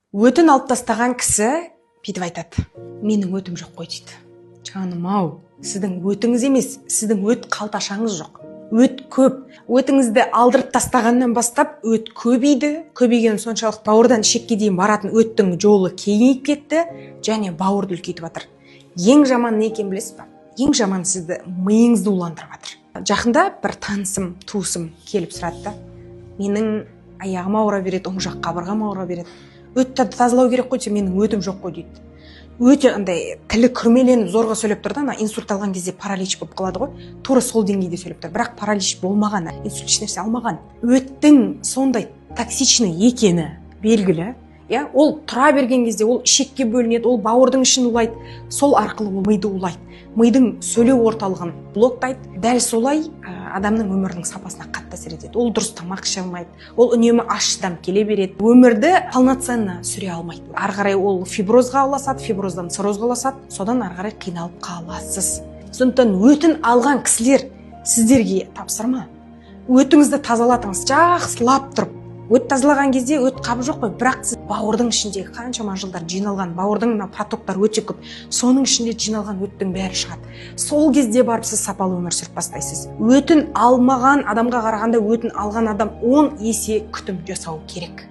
Өтін алып тастаған кісі бүйтіп айтады: менің өтім жоқ қой дейді. Жаным ау, сіздің өтіңіз емес, сіздің өт қалташаңыз жоқ. Өт көп. Өтіңізді алдырып тастағаннан бастап өт көбейген соншалық бауырдан ішекке дейін баратын өттің жолы кеңейіп кетті және бауырды үлкейтіп жатыр. Ең жаман не екенін білесіз ба? Ең жаман сізді миыңызды уландырып жатыр. Жақында бір танысым, туысым келіп сұрады да: менің аяғым ауыра береді, оң жақ қабырғам ауыра береді. Өтті тазалау керек қой, менің өтім жоқ қой дейді. Өте андай тілі күрмеленіп зорға сөйлеп тұр да, ана инсульт алған кезде паралич болып қалады ғой, тура сол деңгейде сөйлеп тұр. Бірақ паралич болмаған, инсульт ешнәрсе алмаған. Өттің сондай токсичный екені белгілі. Ол тұра берген кезде ол ішекке бөлінеді, ол бауырдың ішін улайды, сол арқылы ол миды улайды. Мидың сөйлеу орталығын блоктайды. Дәл солай адамның өмірінің сапасына қатты әсер етеді. Ол дұрыс тамақ іше алмайды, ол үнемі аш шыдам келе береді, өмірді полноценно сүре алмайды. Ары қарай ол фиброзға ұласады, фиброздан циррозға ұласады, содан ары қарай қиналып қаласыз. Сондықтан өтін алған кісілер сіздерге тапсырма: өтіңізді тазалатыңыз, жақсылап тұрып. Өт тазалаған кезде өт қабы жоқ қой, бірақ сіз бауырдың ішіндегі қаншама жылдар жиналған, бауырдың протоктары өте көп, соның ішінде жиналған өттің бәрі шығады. Сол кезде барып сіз сапалы өмір сүріп бастайсыз. Өтін алмаған адамға қарағанда өтін алған адам 10 есе күтім жасау керек.